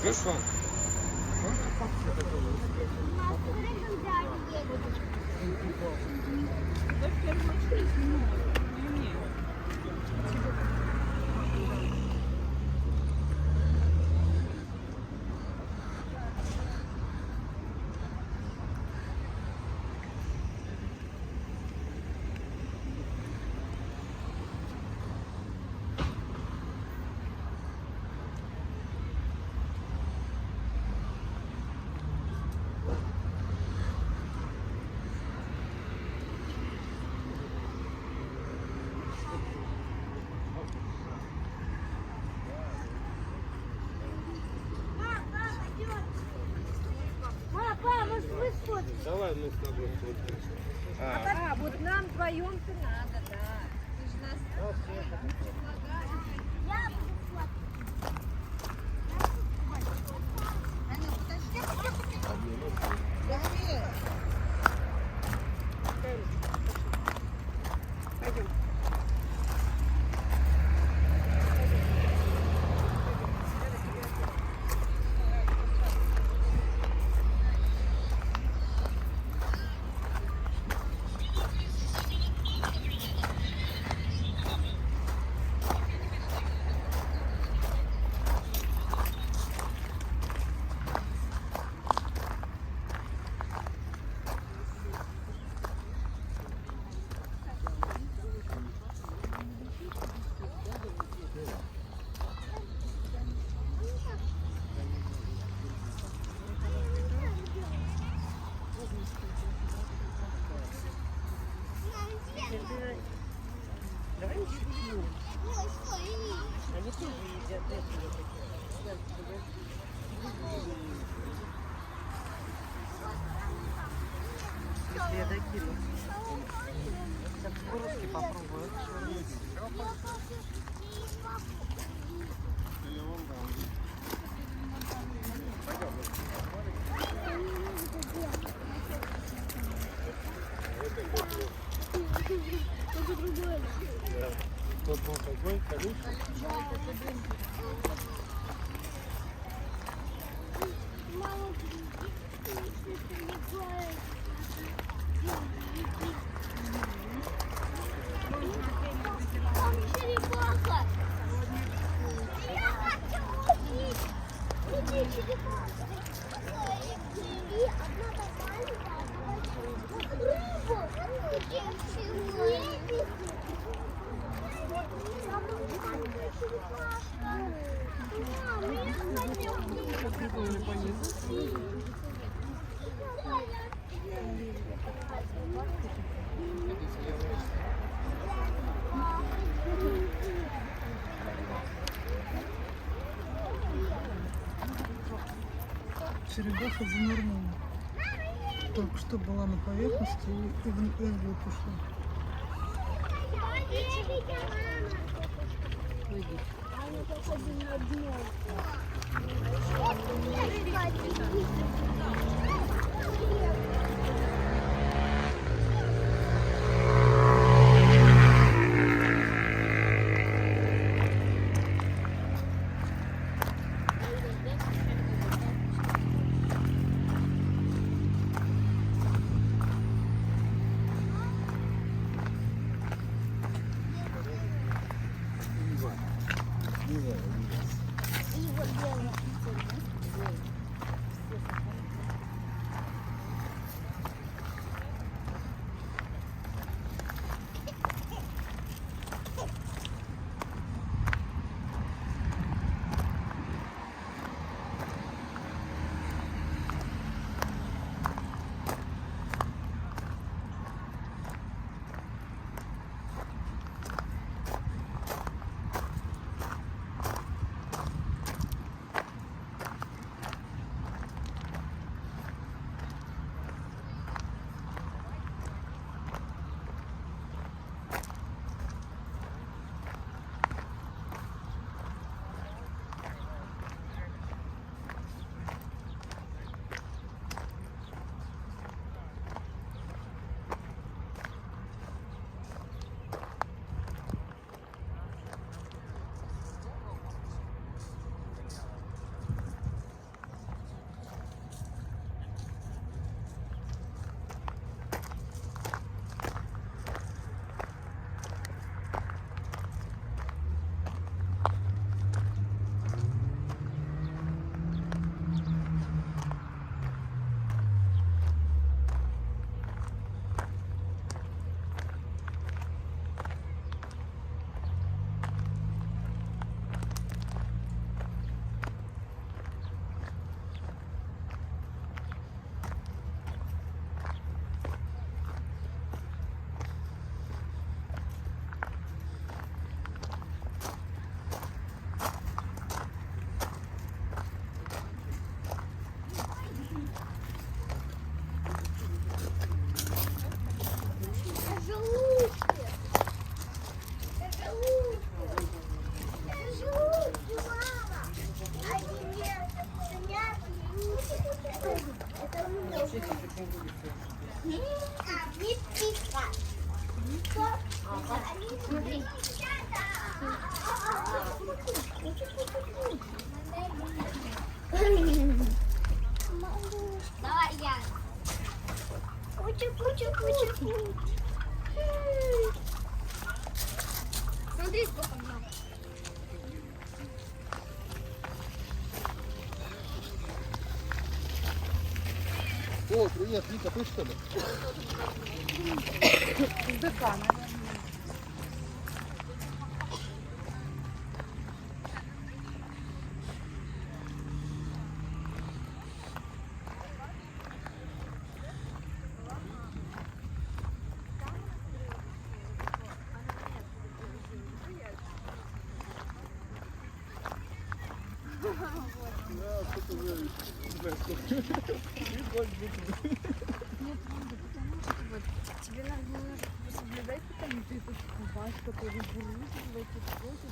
Хорошо. Давай мы с тобой сфоткаемся. А, вот нам вдвоем-то надо, да. Ты же нас предлагаешь. Я буду сфоткать. Аня, подожди. Пойдем. Я докину. Сейчас курочки попробую. Тот был такой, колючий. Черепаха! Я хочу увидеть! Иди, черепаха! И одна такая, рыбу! Черепаха занырнула. Только что была на поверхности и вглубь ушла. Смотри. Давай я. Кучу. Смотри, сколько много. О, привет, Вика, ты что ли? С ДК, наверное. Да, что-то вы... Тебе надо немножко соблюдать, потому что ты тут кубаш, который бурнит в эти косы.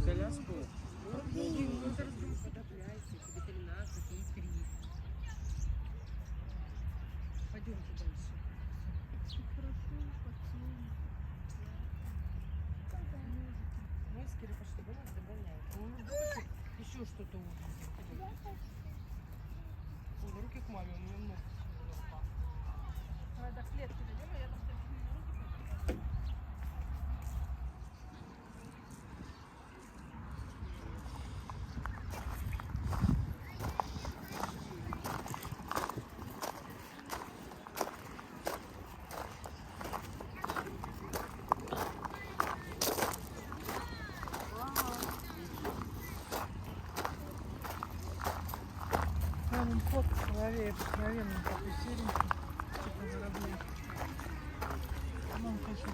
коляску. Пойдемте дальше. Мы с Кирой пошли гулять, догоняем. Еще что-то увидим. Ой, руки к маме, у меня много всего. Давай до клетки дойдем, а я там руки. Там кот в голове обыкновенный, такой серенький, типа воробей. Нам, конечно,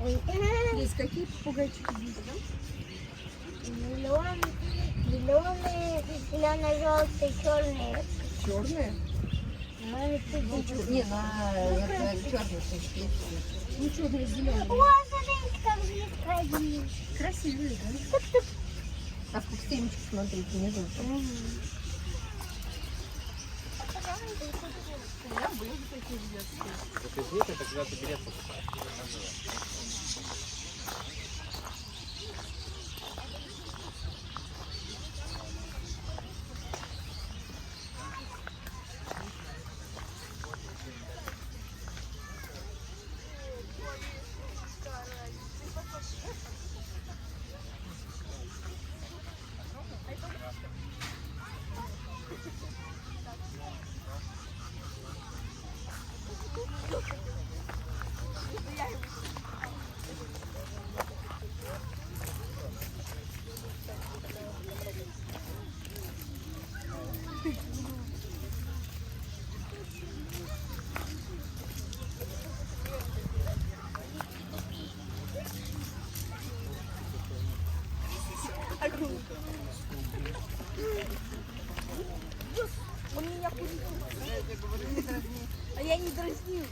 Здесь какие попугайчики есть, да? Зеленые, зелено-желтые, черные. Черные? Не, на черных есть. Ну что, да, зеленые. О, смотрите, как здесь красиво. Красивые, да? А семечки, смотрите, внизу. У меня были такие в детстве. Вот из них это когда ты берешь покупаешь. Он меня пустил. А я не дразнил.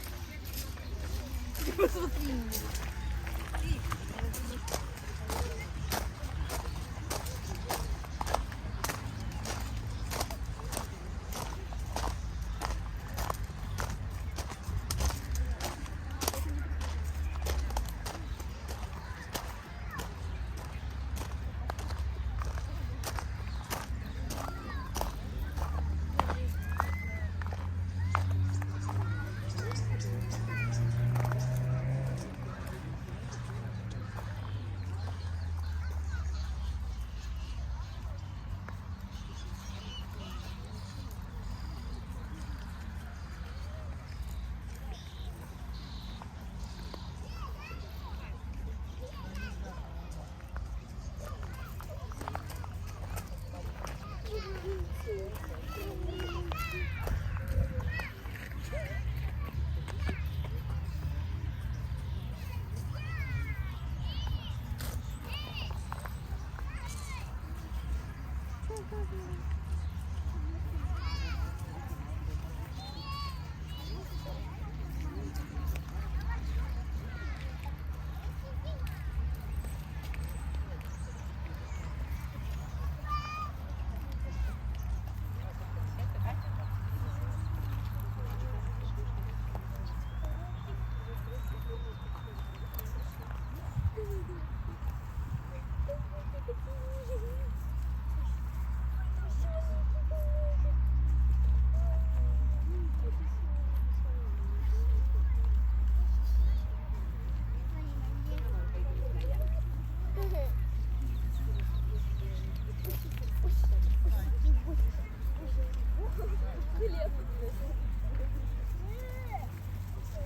Ты посмотри на меня.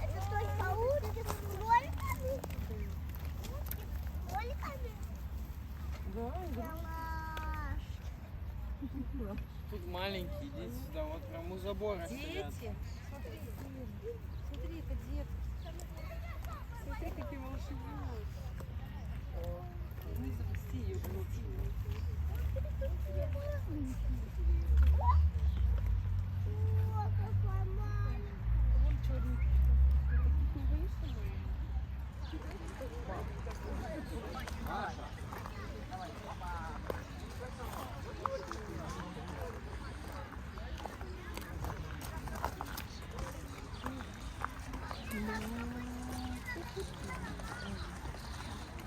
Это только утки с кроликами? Кроликами? Да, Тут маленькие, дети сюда, вот прям у забора стоят. дети. Смотри, смотри, это детки. Смотри, какие волшебные. Внизу все ее О, какой маленький. Вон черненький. Ты таких не боишься?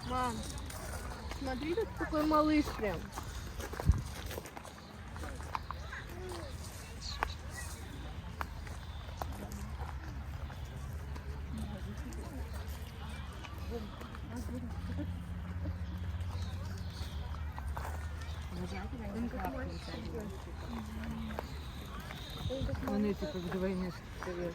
Мам, смотри, тут какой малыш прям. Вони типу вдвойне стоять.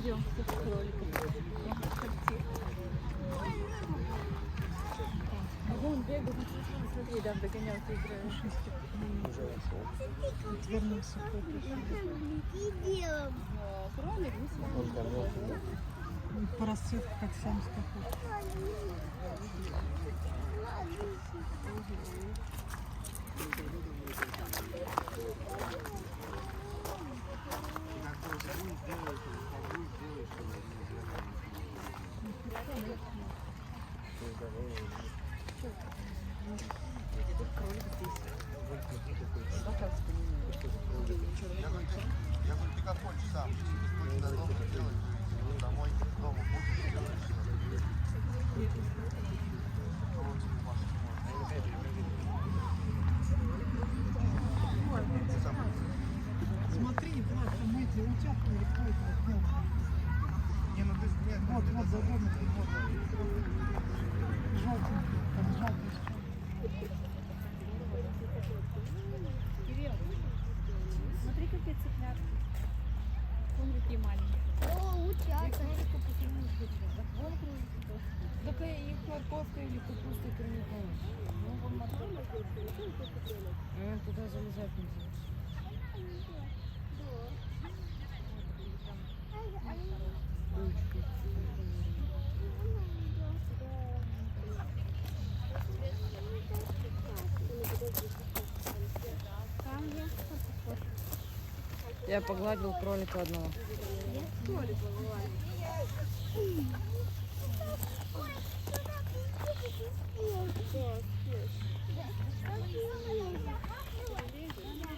Идем с кроликом. Я хочу. А вон бегает. Смотри, там догонялки играют. Вернулся. Кролик, По расцветке, как сам скакал. Я говорю, ты как хочешь сам. Если хочешь дома делать, домой, дома будешь делать. Смотри, Влад, там эти утятки или кто это вот мелкие. Не, ну ты нет, Вот, вот, за домиком, вот. Желтенькие, там желтые. Кирилл, смотри, какие цыплятки. Вон какие маленькие. О, утята. Вон кролики. Так их морковкой или капустой кормить надо. Ну, вон морковка. Туда залезать нельзя. Я погладил кролика одного.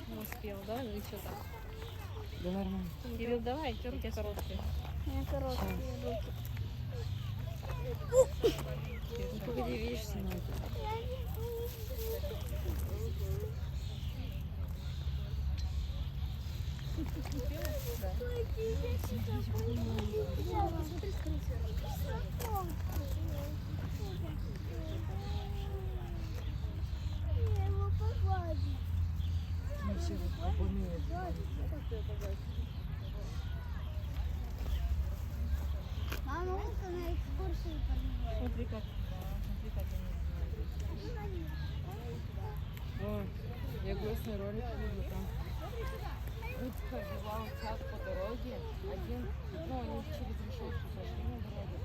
Не успел, да? Или что так? Да нормально. Кирилл, давай, руки короткие. У меня короткие руки. Ну, погоди, видишь, снимай. Я его погладю. Не все обумеют. Мама, вот на экскурсии позвала. Смотри, как они. О, я грустный ролик видел там. Утка вела утят по дороге. Один, ну, они через решетку зашли на дороге.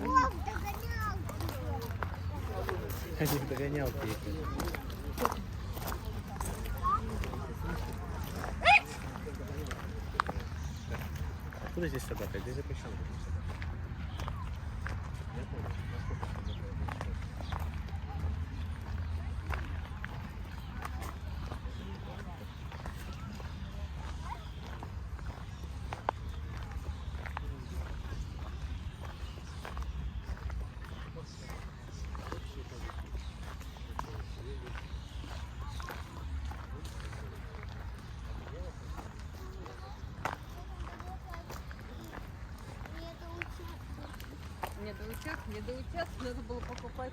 Ох, догонял. Они в догонялки ехали. Откуда здесь собака? Здесь запрещено. Я понял. Насколько собака? Не доутят, надо было покупать.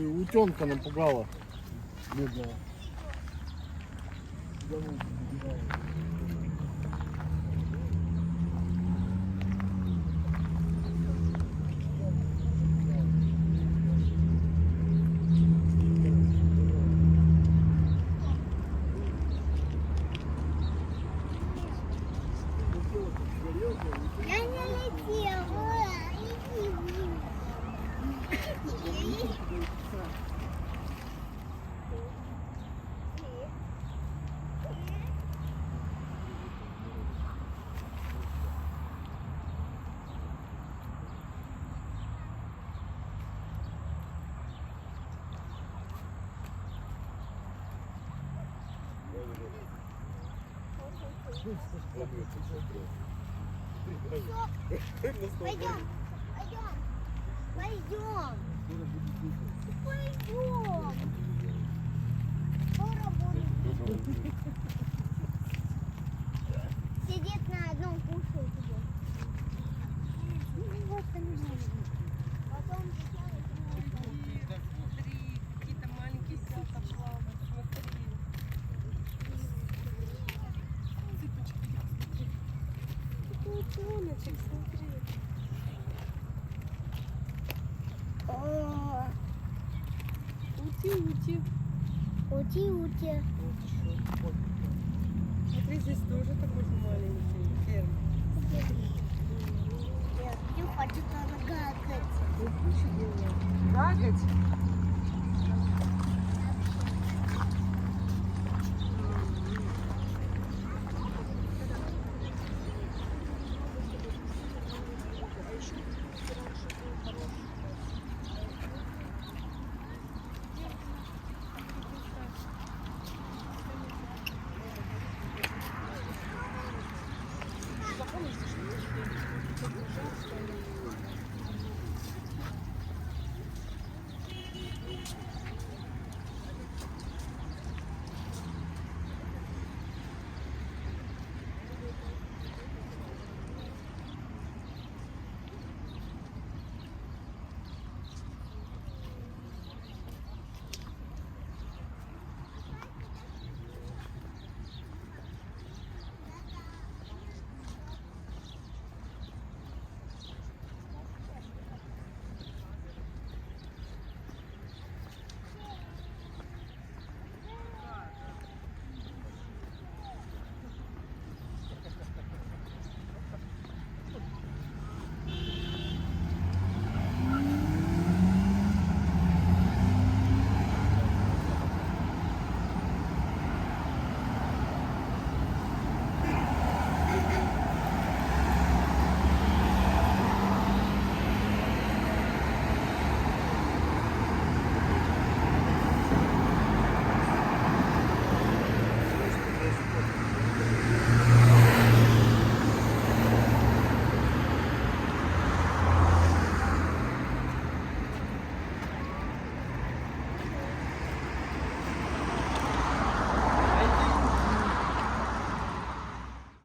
Ты утенка напугала. Бедного. Я не летела. Пойдем, пойдем, пойдем, пойдем. Скоро будет. Сидит на одном кушает его. Ну вот там потом Смотри, какие-то маленькие селка плавают. Смотри. Утеночек, смотри. О, Ути. ути. Смотри, здесь тоже такой же маленький ферм. Я хочу гакать. Гагать?